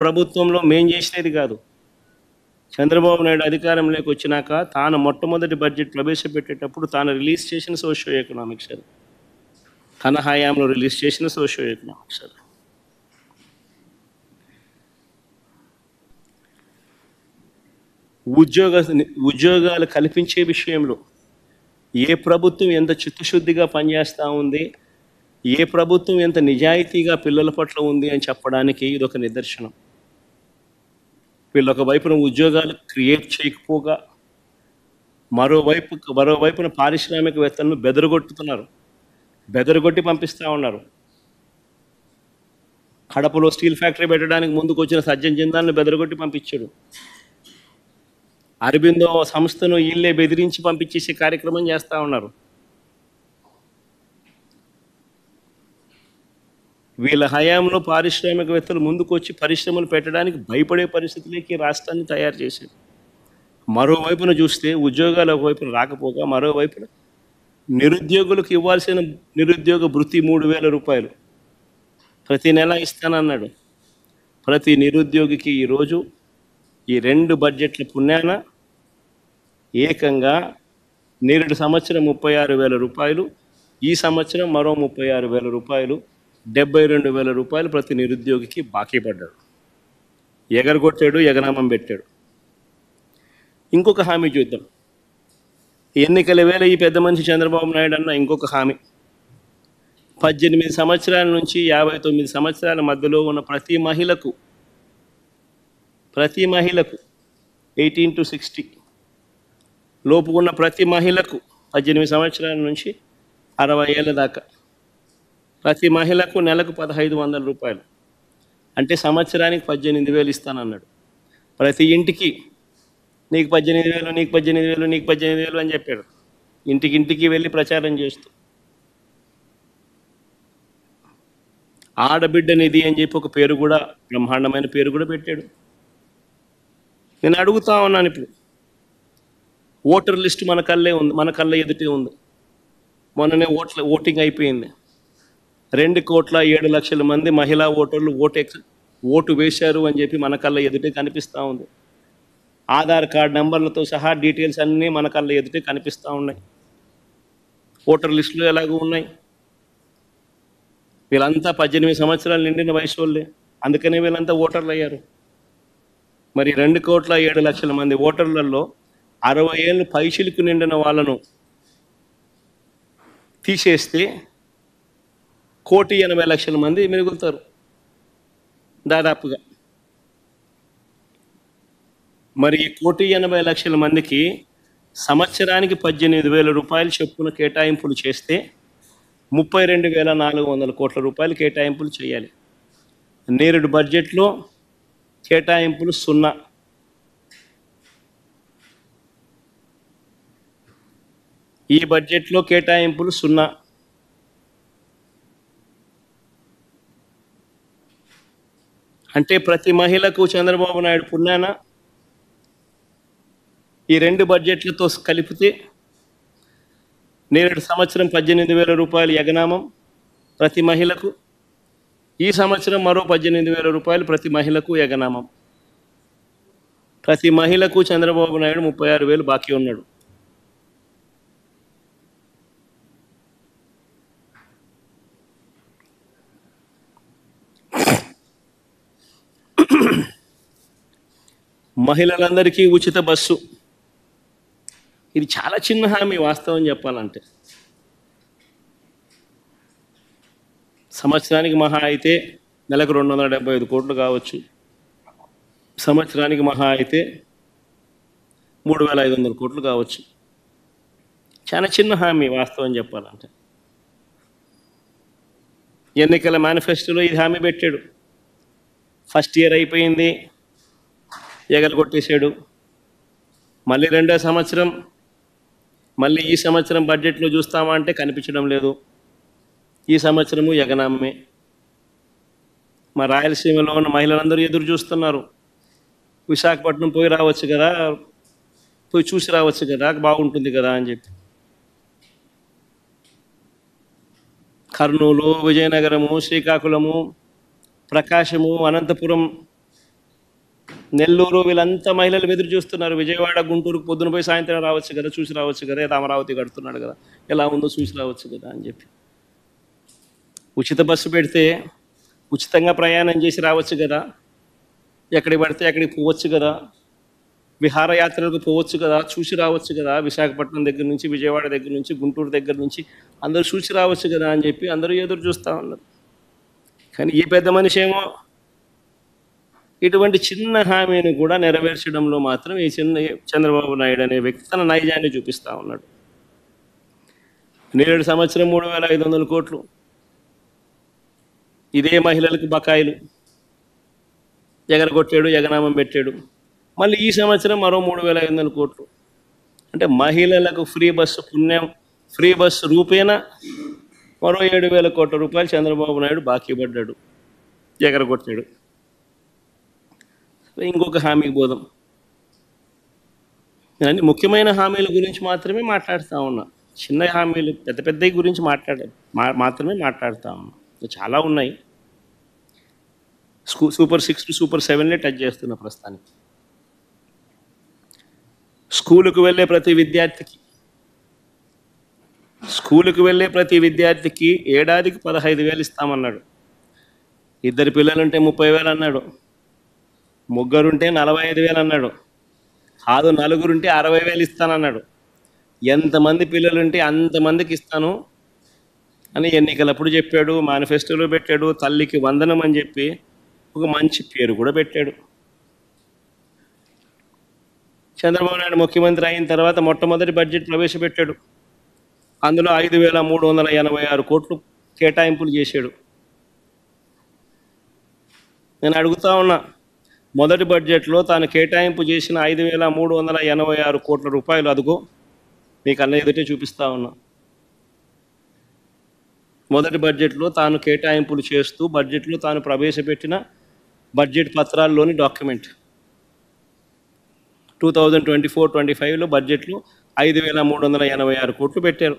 ప్రభుత్వంలో మేం చేసినది కాదు. చంద్రబాబు నాయుడు అధికారంలోకి వచ్చినాక తాను మొట్టమొదటి బడ్జెట్ ప్రవేశపెట్టేటప్పుడు తాను రిలీజ్ చేసిన సోషియో ఎకనామిక్స్ అది. తన హయాంలో రిలీజ్ చేసిన సోషియో ఎకనామిక్స్ అది. ఉద్యోగాలు కల్పించే విషయంలో ఏ ప్రభుత్వం ఎంత చిత్తశుద్ధిగా పనిచేస్తూ ఉంది, ఏ ప్రభుత్వం ఎంత నిజాయితీగా పిల్లల పట్ల ఉంది అని చెప్పడానికి ఇదొక నిదర్శనం. వీళ్ళు ఒక వైపున ఉద్యోగాలు క్రియేట్ చేయకపోగా మరోవైపున పారిశ్రామికవేత్తలను బెదరగొట్టి పంపిస్తూ ఉన్నారు. కడపలో స్టీల్ ఫ్యాక్టరీ పెట్టడానికి ముందుకు వచ్చిన సజ్జన్ జిందాల్ని బెదరగొట్టి పంపించాడు. అరబిందో సంస్థను వీళ్ళే బెదిరించి పంపించేసే కార్యక్రమం చేస్తూ ఉన్నారు. వీళ్ళ హయాంలో పారిశ్రామికవేత్తలు ముందుకు వచ్చి పరిశ్రమలు పెట్టడానికి భయపడే పరిస్థితులకి రాష్ట్రాన్ని తయారు చేశారు. మరోవైపున చూస్తే ఉద్యోగాలు ఒకవైపున రాకపోగా మరోవైపున నిరుద్యోగులకు ఇవ్వాల్సిన నిరుద్యోగ భృతి 3,000 రూపాయలు ప్రతి నెల ఇస్తానన్నాడు. ప్రతి నిరుద్యోగికి ఈరోజు ఈ 2 బడ్జెట్ల పుణ్యాన ఏకంగా నేరుడు సంవత్సరం 36,000 రూపాయలు, ఈ సంవత్సరం మరో 36,000 రూపాయలు, 72,000 రూపాయలు ప్రతి నిరుద్యోగికి బాకీ పడ్డాడు. ఎగరగొట్టాడు, ఎగనామం పెట్టాడు. ఇంకొక హామీ చూద్దాం. ఎన్నికల వేళ ఈ పెద్ద మనిషి చంద్రబాబు నాయుడు అన్న ఇంకొక హామీ, 18 సంవత్సరాల నుంచి 59 సంవత్సరాల మధ్యలో ఉన్న ప్రతి మహిళకు 18 to 60 లోపు ఉన్న ప్రతి మహిళకు 18 సంవత్సరాల నుంచి 60 ఏళ్ళ దాకా ప్రతి మహిళకు నెలకు 1,500 రూపాయలు, అంటే సంవత్సరానికి 18,000 ఇస్తానన్నాడు. ప్రతి ఇంటికి నీకు 18,000, నీకు 18,000, నీకు 18,000 అని చెప్పాడు. ఇంటికి వెళ్ళి ప్రచారం చేస్తూ ఆడబిడ్డ నిధి అని చెప్పి ఒక పేరు కూడా, బ్రహ్మాండమైన పేరు కూడా పెట్టాడు. నేను అడుగుతా ఉన్నాను, ఇప్పుడు ఓటర్ లిస్ట్ మన కళ్ళ ఎదుటే ఉంది. మొన్ననే ఓటింగ్ అయిపోయింది. 2,07,00,000 మంది మహిళా ఓటర్లు ఓటు వేశారు అని చెప్పి మన కళ్ళ ఎదుటే కనిపిస్తూ ఉంది. ఆధార్ కార్డు నెంబర్లతో సహా డీటెయిల్స్ అన్నీ మన కళ్ళ ఎదుటే కనిపిస్తూ ఉన్నాయి. ఓటర్ లిస్టులు ఎలాగూ ఉన్నాయి. వీళ్ళంతా 18 సంవత్సరాలు నిండిన వయసు వాళ్ళే, అందుకనే వీళ్ళంతా ఓటర్లు అయ్యారు. మరి 2,07,00,000 మంది ఓటర్లలో 60 ఏళ్ళు పైచిలకు నిండిన వాళ్ళను తీసేస్తే 1,80,00,000 మంది మిగులుతారు దాదాపుగా. మరి 1,80,00,000 మందికి సంవత్సరానికి 18,000 రూపాయలు చొప్పున కేటాయింపులు చేస్తే 32,400 కోట్ల రూపాయలు కేటాయింపులు చేయాలి. నేరుడు బడ్జెట్లో కేటాయింపులు 0. ఈ బడ్జెట్లో కేటాయింపులు 0. అంటే ప్రతి మహిళకు చంద్రబాబు నాయుడు పుణ్యాన ఈ 2 బడ్జెట్లతో కలిపితే నేరుడు సంవత్సరం 18,000 రూపాయలు ఎగనామం ప్రతి మహిళకు, ఈ సంవత్సరం మరో 18,000 రూపాయలు ప్రతి మహిళకు ఎగనామం. ప్రతి మహిళకు చంద్రబాబు నాయుడు 36,000 బాకీ ఉన్నాడు. మహిళలందరికీ ఉచిత బస్సు, ఇది చాలా చిన్న హామీ వాస్తవం చెప్పాలంటే. సంవత్సరానికి మహా అయితే నెలకు 275 కోట్లు కావచ్చు, సంవత్సరానికి మహా అయితే 3,500 కోట్లు కావచ్చు. చాలా చిన్న హామీ వాస్తవం చెప్పాలంటే. ఎన్నికల మేనిఫెస్టోలో ఇది హామీ పెట్టాడు. ఫస్ట్ ఇయర్ అయిపోయింది, ఎగరగొట్టేశాడు. మళ్ళీ 2వ సంవత్సరం, మళ్ళీ ఈ సంవత్సరం బడ్జెట్లో చూస్తామా అంటే కనిపించడం లేదు. ఈ సంవత్సరము ఎగనామే. మా రాయలసీమలో ఉన్న మహిళలందరూ ఎదురు చూస్తున్నారు. విశాఖపట్నం పోయి రావచ్చు కదా, పోయి చూసి రావచ్చు కదా, బాగుంటుంది కదా అని చెప్పి. కర్నూలు, విజయనగరము, శ్రీకాకుళము, ప్రకాశము, అనంతపురం నెల్లూరు వీళ్ళంతా మహిళలు ఎదురు చూస్తున్నారు. విజయవాడ, గుంటూరుకు పొద్దున పోయి సాయంత్రం రావచ్చు కదా, చూసి రావచ్చు కదా, ఏదో అమరావతి కడుతున్నాడు కదా, ఎలా ఉందో చూసి రావచ్చు కదా అని చెప్పి. ఉచిత బస్సు పెడితే ఉచితంగా ప్రయాణం చేసి రావచ్చు కదా, ఎక్కడికి పడితే అక్కడికి పోవచ్చు కదా, విహారయాత్రలకు పోవచ్చు కదా, చూసి రావచ్చు కదా, విశాఖపట్నం దగ్గర నుంచి, విజయవాడ దగ్గర నుంచి, గుంటూరు దగ్గర నుంచి అందరూ చూసి రావచ్చు కదా అని చెప్పి అందరూ ఎదురు చూస్తూ ఉన్నారు. కానీ ఈ పెద్ద మనిషి ఏమో ఇటువంటి చిన్న హామీని కూడా నెరవేర్చడంలో మాత్రం ఈ చంద్రబాబు నాయుడు అనే వ్యక్తి తన నైజాన్ని చూపిస్తూ ఉన్నాడు. నేడు సంవత్సరం 3,500 కోట్లు ఇదే మహిళలకు బకాయిలు ఎగరగొట్టాడు, ఎగనామం పెట్టాడు. మళ్ళీ ఈ సంవత్సరం మరో 3,500 కోట్లు. అంటే మహిళలకు ఫ్రీ బస్సు పుణ్యం, ఫ్రీ బస్సు రూపేణ మరో 7,000 కోట్ల రూపాయలు చంద్రబాబు నాయుడు బాకీ పడ్డాడు, ఎగరగొట్టాడు. ఇంకొక హామీకి పోదాం. నేను అన్ని ముఖ్యమైన హామీల గురించి మాత్రమే మాట్లాడుతూ ఉన్నా. చిన్న హామీలు పెద్ద పెద్దవి గురించి మాత్రమే మాట్లాడుతూ ఉన్నా. చాలా ఉన్నాయి. సూపర్ 6 టు సూపర్ 7లే టచ్ చేస్తున్న ప్రస్తుతానికి. స్కూలుకు వెళ్ళే ప్రతి విద్యార్థికి ఏడాదికి 15,000 ఇస్తామన్నాడు. 2 పిల్లలుంటే 30,000 అన్నాడు. 3 ఉంటే 45,000 అన్నాడు. కాదు 4 ఉంటే 60,000 ఇస్తానన్నాడు. ఎంతమంది పిల్లలుంటే అంతమందికి ఇస్తాను అని ఎన్నికలప్పుడు చెప్పాడు, మేనిఫెస్టోలో పెట్టాడు. తల్లికి వందనం అని చెప్పి ఒక మంచి పేరు కూడా పెట్టాడు. చంద్రబాబు నాయుడు ముఖ్యమంత్రి అయిన తర్వాత మొట్టమొదటి బడ్జెట్ ప్రవేశపెట్టాడు. అందులో 5,386 కోట్లు కేటాయింపులు చేశాడు. నేను అడుగుతా ఉన్నా, మొదటి బడ్జెట్లో తాను కేటాయింపు చేసిన 5,386 కోట్ల రూపాయలు అదుగో మీకు అన్న ఎదుటే చూపిస్తా ఉన్నా. మొదటి బడ్జెట్లో తాను కేటాయింపులు చేస్తూ బడ్జెట్లో తాను ప్రవేశపెట్టిన బడ్జెట్ పత్రాల్లోని డాక్యుమెంట్ 2024-25లో బడ్జెట్లో 5,386 కోట్లు పెట్టారు.